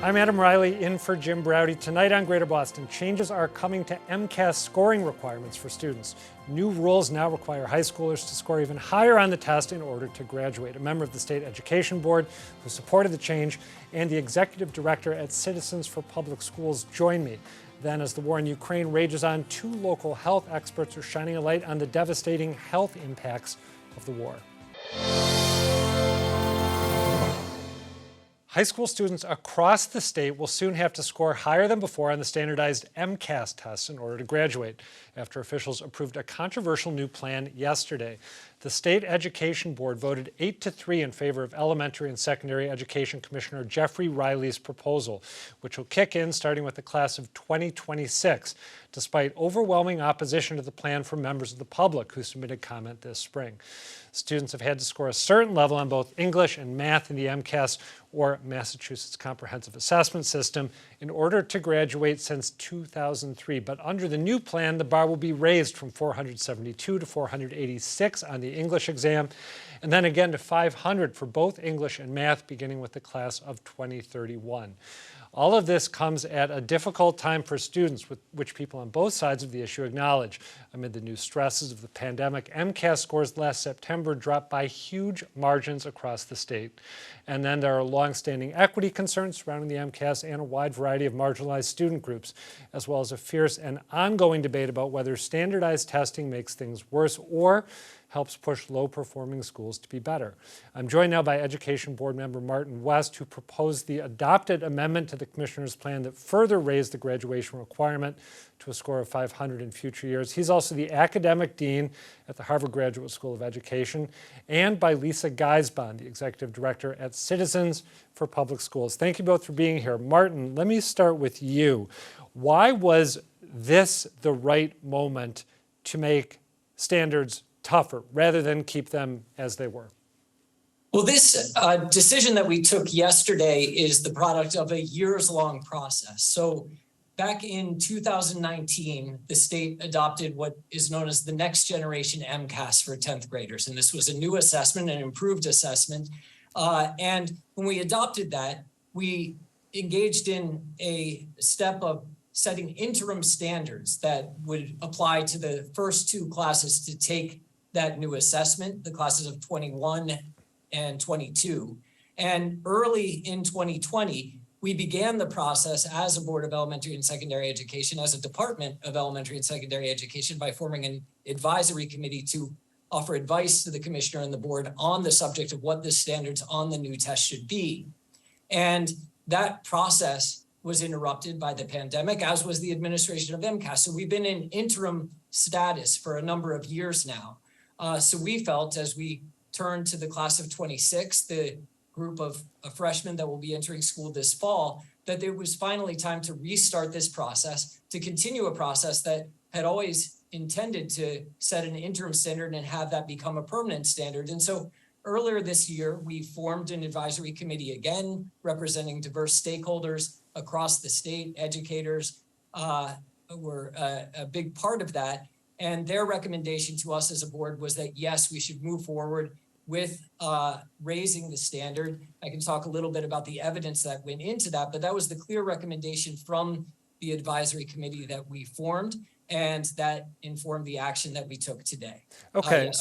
I'm Adam Reilly, in for Jim Browdy. Tonight on Greater Boston, changes are coming to MCAS scoring requirements for students. New rules now require high schoolers to score even higher on the test in order to graduate. A member of the State Education Board who supported the change and the executive director at Citizens for Public Schools join me. Then, as the war in Ukraine rages on, two local health experts are shining a light on the devastating health impacts of the war. High school students across the state will soon have to score higher than before on the standardized MCAS tests in order to graduate, after officials approved a controversial new plan yesterday. The State Education Board voted 8-3 in favor of Elementary and Secondary Education Commissioner Adam Reilly's proposal, which will kick in starting with the class of 2026, despite overwhelming opposition to the plan from members of the public who submitted comment this spring. Students have had to score a certain level on both English and math in the MCAS, or Massachusetts Comprehensive Assessment System, in order to graduate since 2003. But under the new plan, the bar will be raised from 472 to 486 on the English exam, and then again to 500 for both English and math, beginning with the class of 2031. All of this comes at a difficult time for students, which people on both sides of the issue acknowledge. Amid the new stresses of the pandemic, MCAS scores last September dropped by huge margins across the state. And then there are longstanding equity concerns surrounding the MCAS and a wide variety of marginalized student groups, as well as a fierce and ongoing debate about whether standardized testing makes things worse or helps push low-performing schools to be better. I'm joined now by Education Board member Martin West, who proposed the adopted amendment to the Commissioner's plan that further raised the graduation requirement to a score of 500 in future years. He's also the academic dean at the Harvard Graduate School of Education, and by Lisa Guisbond, the executive director at Citizens for Public Schools. Thank you both for being here. Martin, let me start with you. Why was this the right moment to make standards tougher rather than keep them as they were? Well, this decision that we took yesterday is the product of a years-long process. So back in 2019, the state adopted what is known as the Next Generation MCAS for 10th graders. And this was a new assessment, an improved assessment. And when we adopted that, we engaged in a step of setting interim standards that would apply to the first two classes to take that new assessment, the classes of 21 and 22. And early in 2020, we began the process as a Board of Elementary and Secondary Education, as a Department of Elementary and Secondary Education, by forming an advisory committee to offer advice to the Commissioner and the Board on the subject of what the standards on the new test should be. And that process was interrupted by the pandemic, as was the administration of MCAS. So we've been in interim status for a number of years now. So we felt, as we turned to the class of 26, the group of freshmen that will be entering school this fall, that it was finally time to restart this process, to continue a process that had always intended to set an interim standard and have that become a permanent standard. And so earlier this year, we formed an advisory committee again, representing diverse stakeholders across the state. Educators were a big part of that. And their recommendation to us as a board was that, yes, we should move forward with raising the standard. I can talk a little bit about the evidence that went into that, but that was the clear recommendation from the advisory committee that we formed, and that informed the action that we took today. Okay,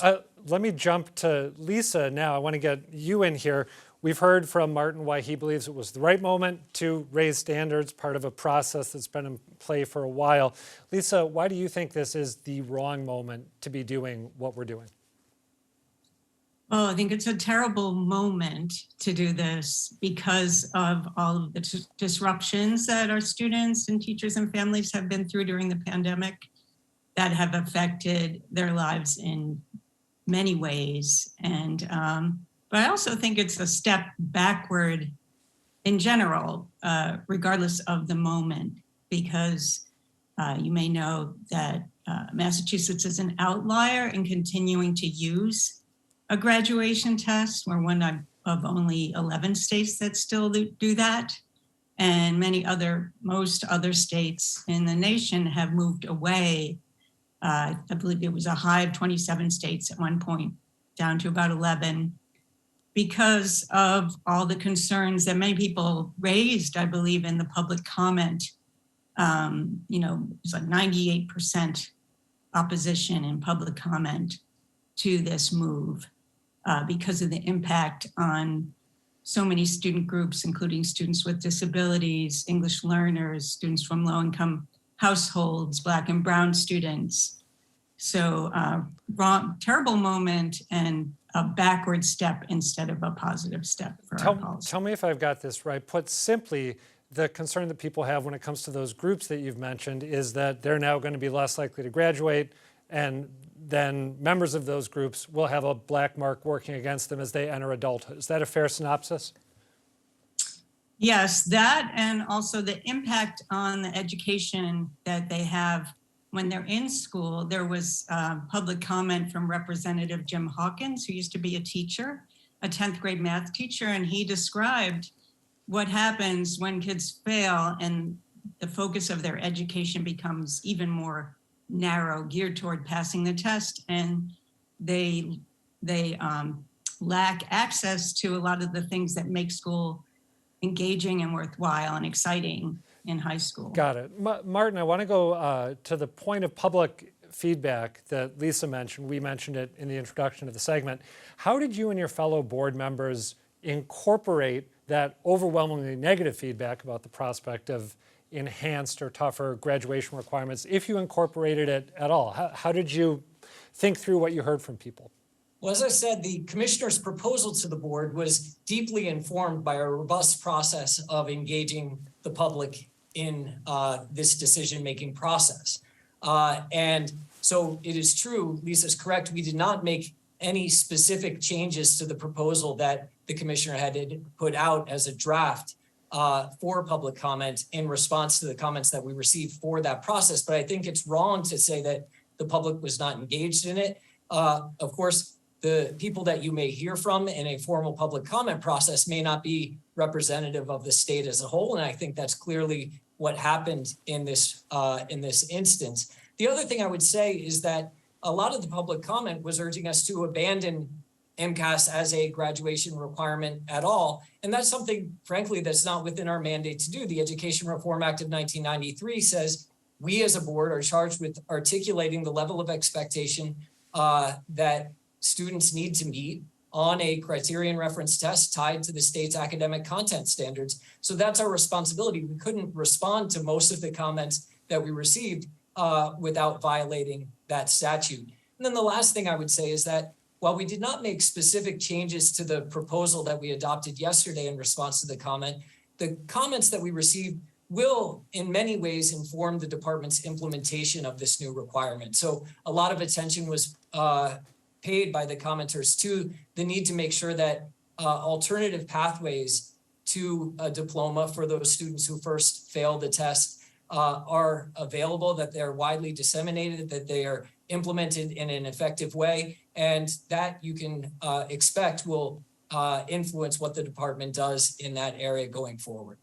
let me jump to Lisa now. I want to get you in here. We've heard from Martin why he believes it was the right moment to raise standards, part of a process that's been in play for a while. Lisa, why do you think this is the wrong moment to be doing what we're doing? Oh, I think it's a terrible moment to do this because of all of the disruptions that our students and teachers and families have been through during the pandemic that have affected their lives in many ways. And but I also think it's a step backward in general, regardless of the moment, because you may know that Massachusetts is an outlier in continuing to use a graduation test. We're one of only 11 states that still do that. And most other states in the nation have moved away. I believe it was a high of 27 states at one point, down to about 11. because of all the concerns that many people raised, I believe, in the public comment. It's like 98% opposition in public comment to this move because of the impact on so many student groups, including students with disabilities, English learners, students from low-income households, Black and Brown students. So terrible moment and a backward step instead of a positive step for our policy. Tell me if I've got this right. Put simply, the concern that people have when it comes to those groups that you've mentioned is that they're now going to be less likely to graduate, and then members of those groups will have a black mark working against them as they enter adulthood. Is that a fair synopsis? Yes, that, and also the impact on the education that they have when they're in school. There was public comment from Representative Jim Hawkins, who used to be a teacher, a 10th grade math teacher, and he described what happens when kids fail and the focus of their education becomes even more narrow, geared toward passing the test, and they lack access to a lot of the things that make school engaging and worthwhile and exciting in high school. Got it. Martin, I want to go to the point of public feedback that Lisa mentioned. We mentioned it in the introduction of the segment. How did you and your fellow board members incorporate that overwhelmingly negative feedback about the prospect of enhanced or tougher graduation requirements, if you incorporated it at all? How did you think through what you heard from people? Well, as I said, the commissioner's proposal to the board was deeply informed by a robust process of engaging the public in this decision-making process. And so it is true, Lisa's correct, we did not make any specific changes to the proposal that the commissioner had put out as a draft for public comment in response to the comments that we received for that process. But I think it's wrong to say that the public was not engaged in it. Of course, the people that you may hear from in a formal public comment process may not be representative of the state as a whole. And I think that's clearly what happened in this instance. The other thing I would say is that a lot of the public comment was urging us to abandon MCAS as a graduation requirement at all. And that's something, frankly, that's not within our mandate to do. The Education Reform Act of 1993 says we as a board are charged with articulating the level of expectation that students need to meet on a criterion reference test tied to the state's academic content standards. So that's our responsibility. We couldn't respond to most of the comments that we received without violating that statute. And then the last thing I would say is that while we did not make specific changes to the proposal that we adopted yesterday in response to the comments that we received will in many ways inform the department's implementation of this new requirement. So a lot of attention was paid by the commenters to the need to make sure that alternative pathways to a diploma for those students who first failed the test are available, that they're widely disseminated, that they are implemented in an effective way, and that you can expect will influence what the department does in that area going forward.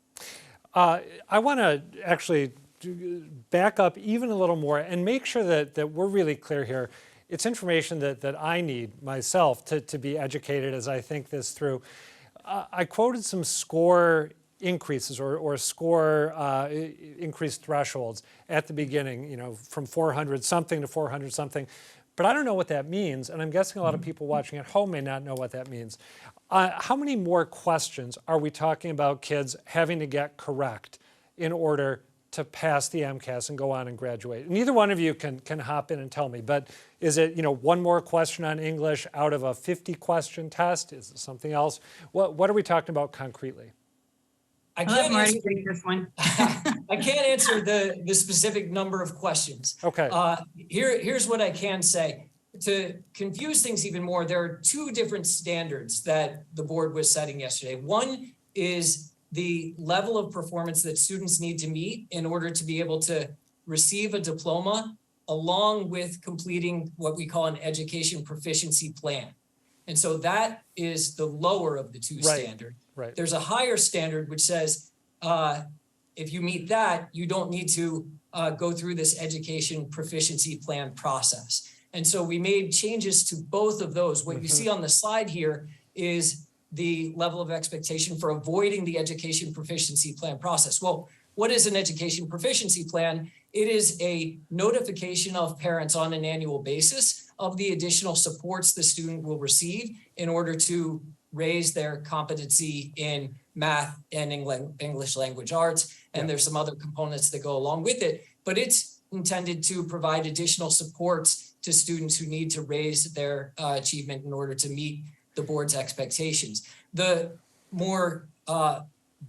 I want to actually back up even a little more and make sure that we're really clear here. It's information that I need myself to be educated as I think this through. I quoted some score increases or score increased thresholds at the beginning, from 400 something to 400 something. But I don't know what that means, and I'm guessing a lot of people watching at home may not know what that means. How many more questions are we talking about kids having to get correct in order to pass the MCAS and go on and graduate? Neither one of you can hop in and tell me, but is it one more question on English out of a 50-question test? Is it something else? What are we talking about concretely? I can't answer this one. I can't answer the specific number of questions. Okay. Here's what I can say. To confuse things even more, there are two different standards that the board was setting yesterday. One is the level of performance that students need to meet in order to be able to receive a diploma, along with completing what we call an education proficiency plan. And so that is the lower of the two standards. Right. There's a higher standard which says if you meet that, you don't need to go through this education proficiency plan process. And so we made changes to both of those. What you see on the slide here is the level of expectation for avoiding the education proficiency plan process. Well, what is an education proficiency plan? It is a notification of parents on an annual basis of the additional supports the student will receive in order to raise their competency in math and English language arts. And there's some other components that go along with it, but it's intended to provide additional supports to students who need to raise their achievement in order to meet the board's expectations. The more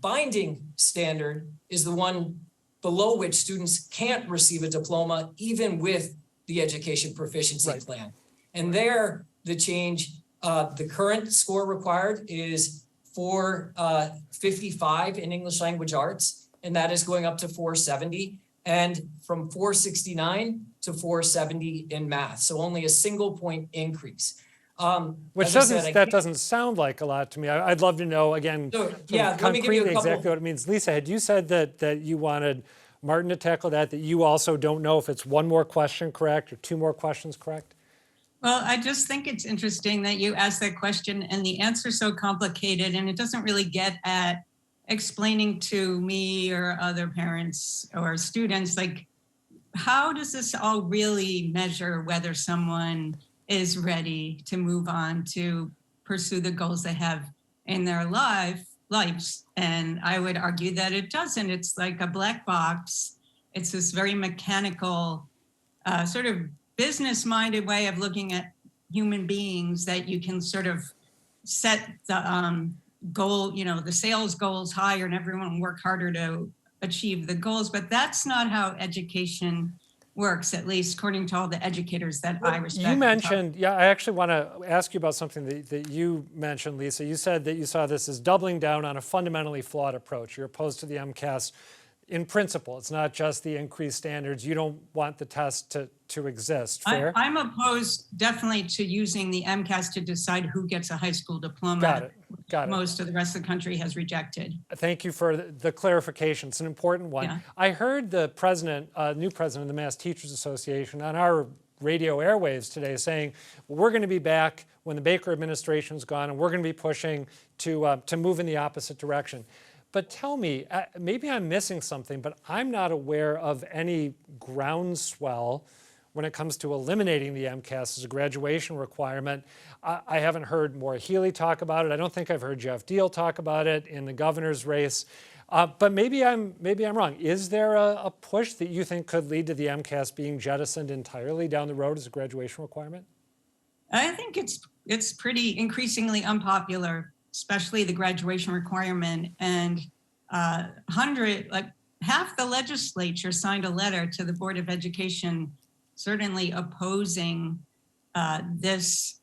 binding standard is the one below which students can't receive a diploma even with the education proficiency plan. And there, the change, the current score required is 455 in English language arts, and that is going up to 470, and from 469 to 470 in math. So only a single point increase. Which doesn't sound like a lot to me. I'd love to know, again, concretely exactly what it means. Lisa, had you said that you wanted Martin to tackle that you also don't know if it's one more question correct or two more questions correct? Well, I just think it's interesting that you asked that question and the answer's so complicated and it doesn't really get at explaining to me or other parents or students, like, how does this all really measure whether someone is ready to move on to pursue the goals they have in their lives? And I would argue that it doesn't. It's like a black box. It's this very mechanical, sort of business-minded way of looking at human beings that you can sort of set the goal, the sales goals higher and everyone work harder to achieve the goals. But that's not how education works, at least according to all the educators that I respect. You mentioned, I actually want to ask you about something that you mentioned, Lisa. You said that you saw this as doubling down on a fundamentally flawed approach. You're opposed to the MCAS in principle. It's not just the increased standards. You don't want the test to exist, fair? I'm opposed definitely to using the MCAS to decide who gets a high school diploma. Got it. Most of the rest of the country has rejected. Thank you for the clarification. It's an important one. Yeah. I heard the new president of the Mass Teachers Association on our radio airwaves today saying, well, we're going to be back when the Baker administration is gone and we're going to be pushing to move in the opposite direction. But tell me, maybe I'm missing something, but I'm not aware of any groundswell when it comes to eliminating the MCAS as a graduation requirement. I haven't heard Maura Healey talk about it. I don't think I've heard Jeff Deal talk about it in the governor's race. But maybe I'm wrong. Is there a push that you think could lead to the MCAS being jettisoned entirely down the road as a graduation requirement? I think it's pretty increasingly unpopular, especially the graduation requirement. And half the legislature signed a letter to the Board of Education certainly opposing this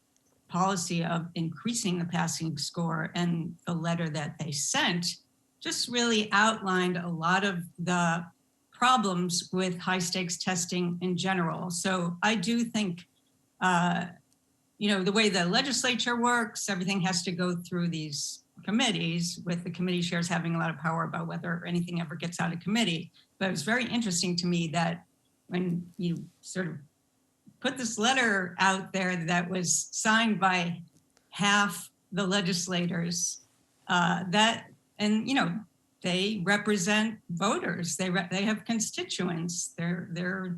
policy of increasing the passing score. And the letter that they sent just really outlined a lot of the problems with high stakes testing in general. So I do think, the way the legislature works, everything has to go through these committees, with the committee chairs having a lot of power about whether anything ever gets out of committee. But it was very interesting to me that when you sort of put this letter out there that was signed by half the legislators, they represent voters. They have constituents. They're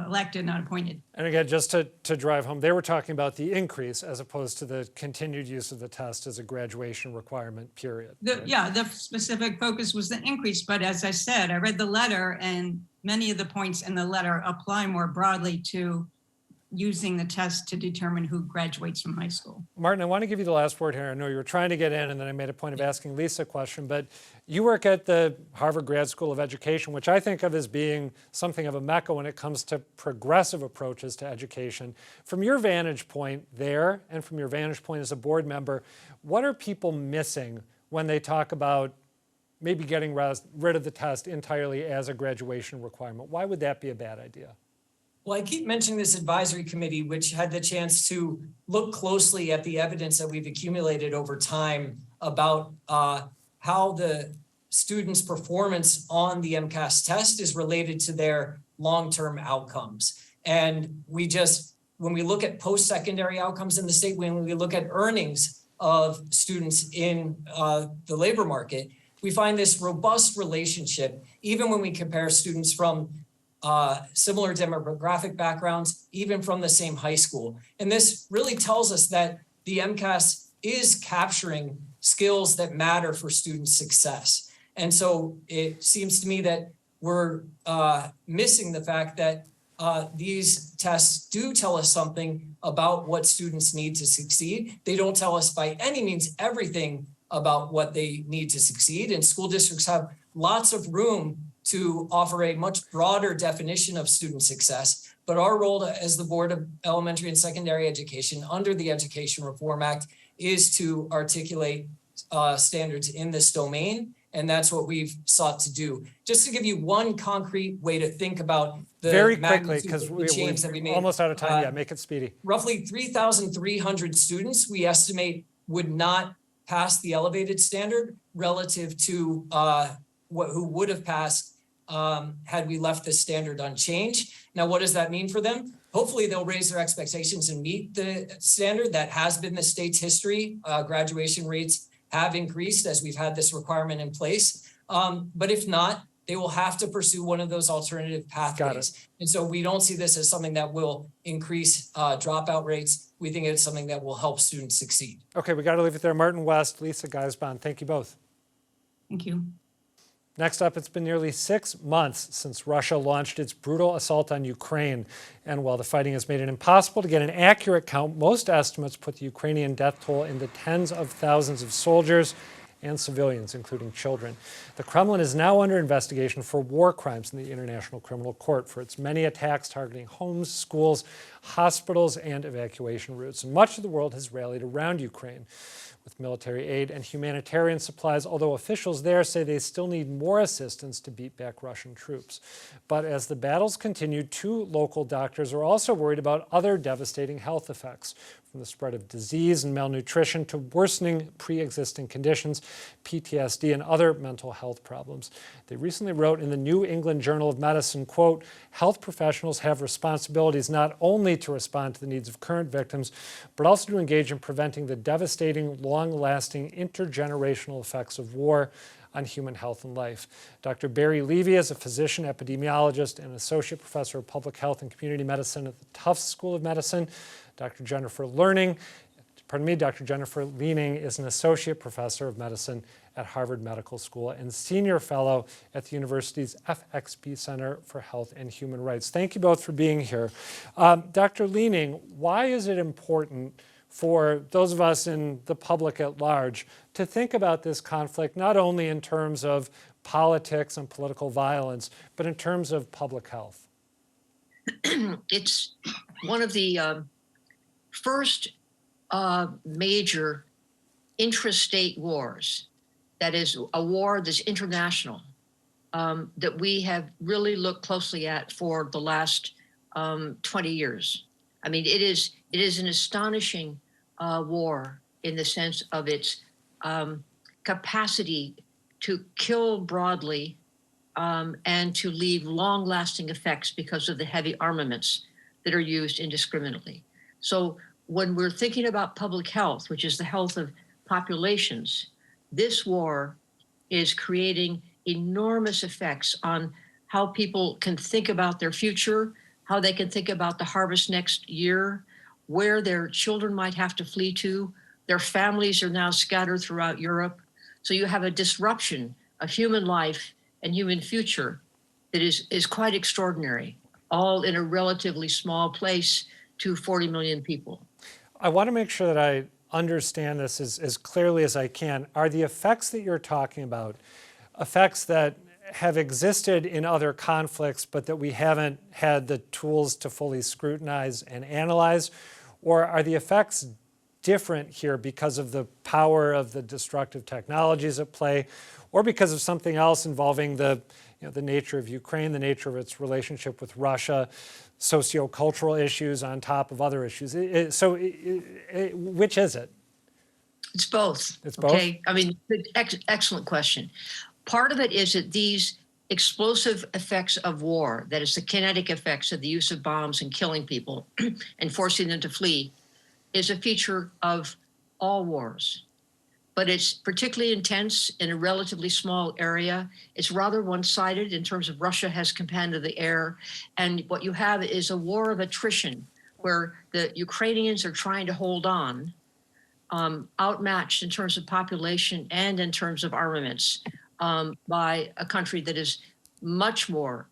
elected, not appointed. And again, just to drive home, they were talking about the increase as opposed to the continued use of the test as a graduation requirement, period. The specific focus was the increase. But as I said, I read the letter and many of the points in the letter apply more broadly to using the test to determine who graduates from high school. Martin, I want to give you the last word here. I know you were trying to get in and then I made a point of asking Lisa a question, but you work at the Harvard Grad School of Education, which I think of as being something of a mecca when it comes to progressive approaches to education. From your vantage point there and from your vantage point as a board member, what are people missing when they talk about maybe getting rid of the test entirely as a graduation requirement? Why would that be a bad idea? Well, I keep mentioning this advisory committee, which had the chance to look closely at the evidence that we've accumulated over time about how the students' performance on the MCAS test is related to their long-term outcomes. And when we look at post-secondary outcomes in the state, when we look at earnings of students in the labor market, we find this robust relationship, even when we compare students from similar demographic backgrounds, even from the same high school. And this really tells us that the MCAS is capturing skills that matter for student success. And so it seems to me that we're missing the fact that these tests do tell us something about what students need to succeed. They don't tell us by any means everything about what they need to succeed. And school districts have lots of room to offer a much broader definition of student success. But our role as the Board of Elementary and Secondary Education under the Education Reform Act is to articulate standards in this domain. And that's what we've sought to do. Just to give you one concrete way to think about the very quickly, because we're almost out of time. Yeah, make it speedy. Roughly 3,300 students we estimate would not pass the elevated standard relative to who would have passed had we left the standard unchanged. Now, what does that mean for them? Hopefully they'll raise their expectations and meet the standard. That has been the state's history. Graduation rates have increased as we've had this requirement in place. But if not, they will have to pursue one of those alternative pathways. And so we don't see this as something that will increase dropout rates. We think it's something that will help students succeed. Okay, we got to leave it there. Martin West, Lisa Guisbond, thank you both. Thank you. Next up, it's been nearly 6 months since Russia launched its brutal assault on Ukraine. And while the fighting has made it impossible to get an accurate count, most estimates put the Ukrainian death toll in the tens of thousands of soldiers and civilians, including children. The Kremlin is now under investigation for war crimes in the International Criminal Court for its many attacks targeting homes, schools, hospitals, and evacuation routes. And much of the world has rallied around Ukraine with military aid and humanitarian supplies, although officials there say they still need more assistance to beat back Russian troops. But as the battles continue, 2 local doctors are also worried about other devastating health effects, from the spread of disease and malnutrition to worsening pre-existing conditions, PTSD, and other mental health problems. They recently wrote in the New England Journal of Medicine, quote, "Health professionals have responsibilities not only to respond to the needs of current victims, but also to engage in preventing the devastating, long-lasting, intergenerational effects of war on human health and life." Dr. Barry Levy is a physician, epidemiologist, and associate professor of public health and community medicine at the Tufts School of Medicine. Dr. Jennifer Leaning is an associate professor of medicine at Harvard Medical School and senior fellow at the university's FXB Center for Health and Human Rights. Thank you both for being here. Dr. Leaning, why is it important for those of us in the public at large to think about this conflict not only in terms of politics and political violence, but in terms of public health? It's one of the first major intrastate wars, that is a war that's international, that we have really looked closely at for the last 20 years. I mean, it is an astonishing war in the sense of its capacity to kill broadly and to leave long-lasting effects because of the heavy armaments that are used indiscriminately. So when we're thinking about public health, which is the health of populations, this war is creating enormous effects on how people can think about their future, how they can think about the harvest next year, where their children might have to flee to. Their families are now scattered throughout Europe. So you have a disruption of human life and human future that is quite extraordinary, all in a relatively small place to 40 million people. I want to make sure that I understand this as clearly as I can. Are the effects that you're talking about effects that have existed in other conflicts, but that we haven't had the tools to fully scrutinize and analyze? Or are the effects different here because of the power of the destructive technologies at play, or because of something else involving the nature of Ukraine, the nature of its relationship with Russia, sociocultural issues on top of other issues? Which is it? It's both. It's both? Okay. I mean, excellent question. Part of it is that these explosive effects of war, that is the kinetic effects of the use of bombs and killing people and forcing them to flee, is a feature of all wars, but it's particularly intense in a relatively small area. It's rather one-sided in terms of Russia has command of the air. And what you have is a war of attrition where the Ukrainians are trying to hold on, outmatched in terms of population and in terms of armaments by a country that is much more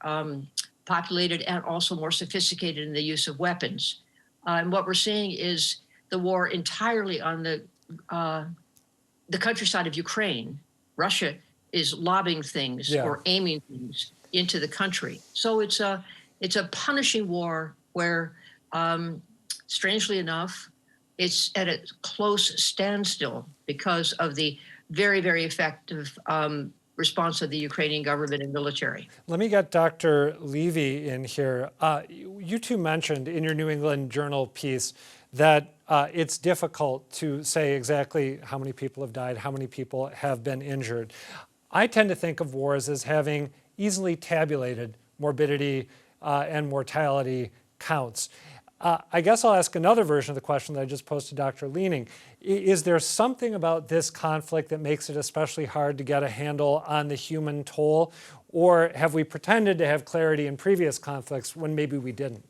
populated and also more sophisticated in the use of weapons. And what we're seeing is the war entirely on the countryside of Ukraine. Russia is lobbing things or aiming things into the country. So it's a punishing war where, strangely enough, it's at a close standstill because of the very, very effective response of the Ukrainian government and military. Let me get Dr. Levy in here. You two mentioned in your New England Journal piece that it's difficult to say exactly how many people have died, how many people have been injured. I tend to think of wars as having easily tabulated morbidity and mortality counts. I guess I'll ask another version of the question that I just posed to Dr. Leaning. Is there something about this conflict that makes it especially hard to get a handle on the human toll? Or have we pretended to have clarity in previous conflicts when maybe we didn't?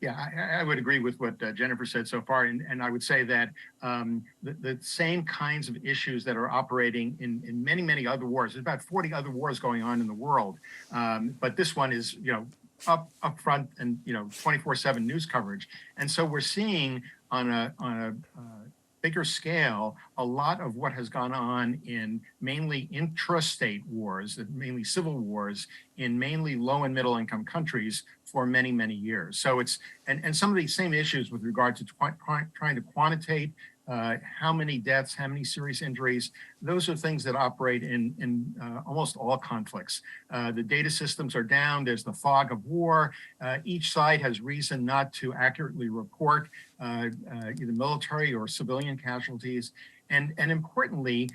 Yeah, I would agree with what Jennifer said so far. And I would say that the same kinds of issues that are operating in many, many other wars, there's about 40 other wars going on in the world. But this one is, up front and 24/7 news coverage, and so we're seeing on a bigger scale a lot of what has gone on in mainly intrastate wars, mainly civil wars in mainly low and middle income countries for many, many years. So it's and some of these same issues with regard to trying to quantitate how many deaths, how many serious injuries, those are things that operate in almost all conflicts. The data systems are down, there's the fog of war. Each side has reason not to accurately report either military or civilian casualties. And importantly,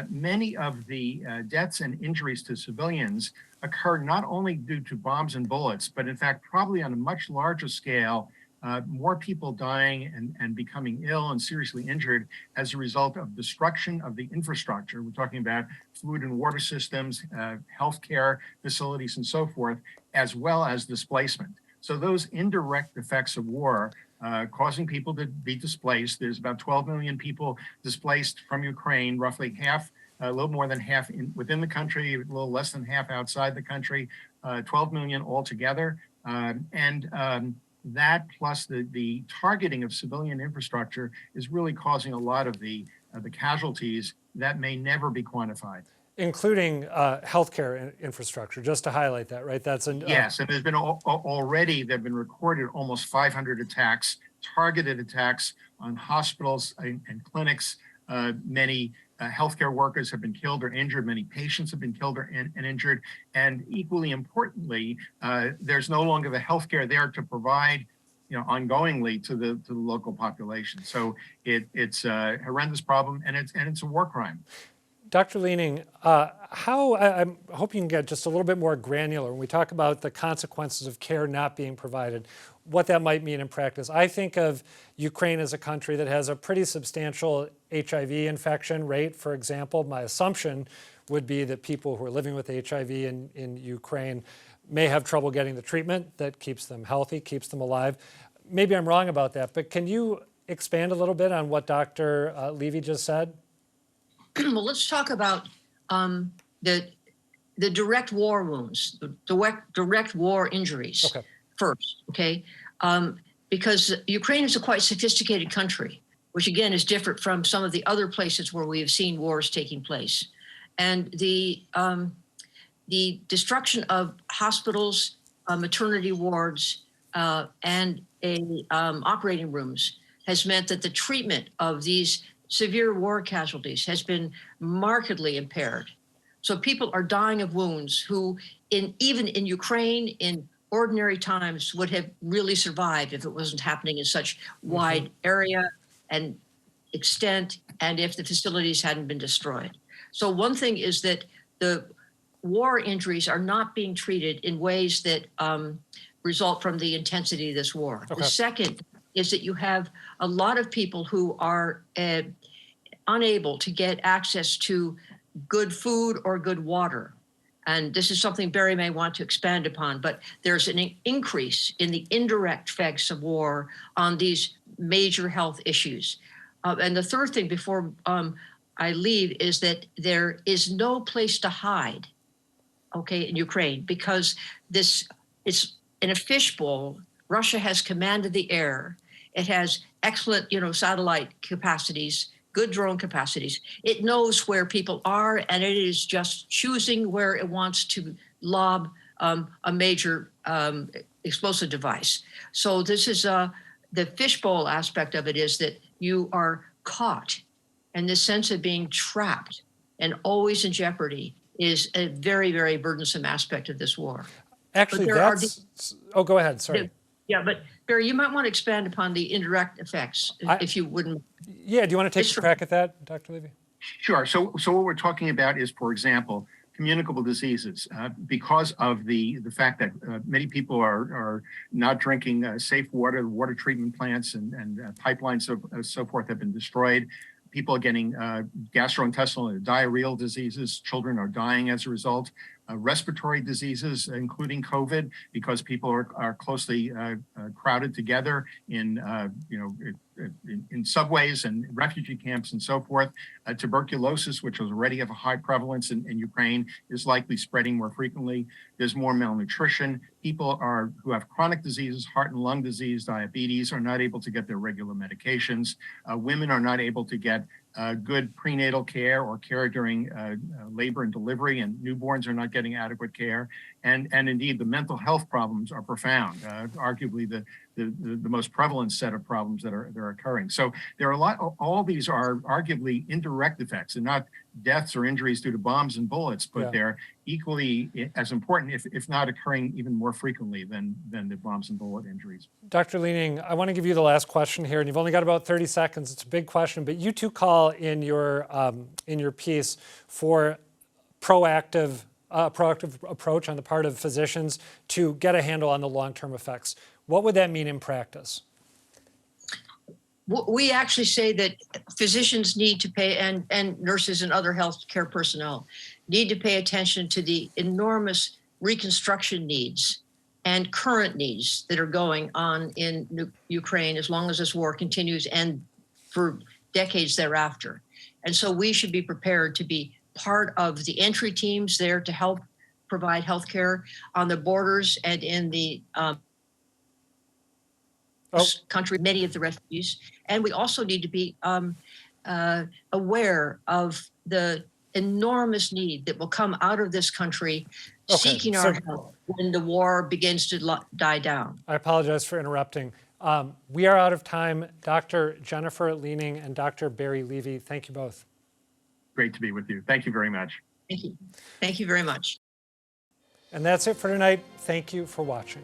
many of the deaths and injuries to civilians occur not only due to bombs and bullets, but in fact, probably on a much larger scale, more people dying and becoming ill and seriously injured as a result of destruction of the infrastructure. We're talking about food and water systems, healthcare facilities, and so forth, as well as displacement. So those indirect effects of war causing people to be displaced. There's about 12 million people displaced from Ukraine, roughly half, a little more than half within the country, a little less than half outside the country, 12 million altogether. That plus the targeting of civilian infrastructure is really causing a lot of the casualties that may never be quantified. Including healthcare infrastructure, just to highlight that, right? That's yes, and there's been already, there have been recorded almost 500 attacks, targeted attacks on hospitals and clinics. Many healthcare workers have been killed or injured. Many patients have been killed and injured. And equally importantly, there's no longer the healthcare there to provide, ongoingly to the local population. So it's a horrendous problem, and it's a war crime. Dr. Leaning, I hope you can get just a little bit more granular when we talk about the consequences of care not being provided, what that might mean in practice. I think of Ukraine as a country that has a pretty substantial HIV infection rate, for example. My assumption would be that people who are living with HIV in Ukraine may have trouble getting the treatment that keeps them healthy, keeps them alive. Maybe I'm wrong about that, but can you expand a little bit on what Dr. Levy just said? Well, let's talk about the direct war wounds, the direct war injuries first, okay? Because Ukraine is a quite sophisticated country, which again is different from some of the other places where we have seen wars taking place. And the destruction of hospitals, maternity wards, and operating rooms has meant that the treatment of these severe war casualties has been markedly impaired. So people are dying of wounds who, even in Ukraine, in ordinary times, would have really survived if it wasn't happening in such wide area and extent, and if the facilities hadn't been destroyed. So one thing is that the war injuries are not being treated in ways that result from the intensity of this war. The second is that you have a lot of people who are unable to get access to good food or good water. And this is something Barry may want to expand upon, but there's an increase in the indirect effects of war on these major health issues. And the third thing before I leave is that there is no place to hide, okay, in Ukraine, because it's in a fishbowl. Russia has commanded the air. It has excellent, satellite capacities, good drone capacities. It knows where people are, and it is just choosing where it wants to lob a major explosive device. So this is the fishbowl aspect of it, is that you are caught, and this sense of being trapped and always in jeopardy is a very, very burdensome aspect of this war. Actually, oh, go ahead. Sorry. Yeah, but Barry, you might want to expand upon the indirect effects, if you wouldn't. Yeah, do you want to take a crack at that, Dr. Levy? Sure. So what we're talking about is, for example, communicable diseases, because of the fact that many people are not drinking safe water. The water treatment plants and pipelines so forth have been destroyed. People are getting gastrointestinal and diarrheal diseases. Children are dying as a result. Respiratory diseases, including COVID, because people are closely crowded together in subways and refugee camps and so forth. Tuberculosis, which was already of a high prevalence in Ukraine, is likely spreading more frequently. There's more malnutrition. People who have chronic diseases, heart and lung disease, diabetes, are not able to get their regular medications. Women are not able to get good prenatal care or care during labor and delivery, and newborns are not getting adequate care. And indeed, the mental health problems are profound, arguably the most prevalent set of problems that are occurring. So there are all these are arguably indirect effects, and not deaths or injuries due to bombs and bullets, but they're equally as important, if not occurring even more frequently than the bombs and bullet injuries. Dr. Leaning, I want to give you the last question here, and you've only got about 30 seconds. It's a big question, but you two call in your piece for proactive approach on the part of physicians to get a handle on the long-term effects. What would that mean in practice? We actually say that physicians need to pay, and nurses and other healthcare personnel need to pay attention to the enormous reconstruction needs and current needs that are going on in Ukraine as long as this war continues and for decades thereafter. And so we should be prepared to be part of the entry teams there to help provide healthcare on the borders and in the country, many of the refugees. And we also need to be aware of the enormous need that will come out of this country seeking our help when the war begins to die down. I apologize for interrupting. We are out of time. Dr. Jennifer Leaning and Dr. Barry Levy, thank you both. Great to be with you. Thank you very much. Thank you. Thank you very much. And that's it for tonight. Thank you for watching.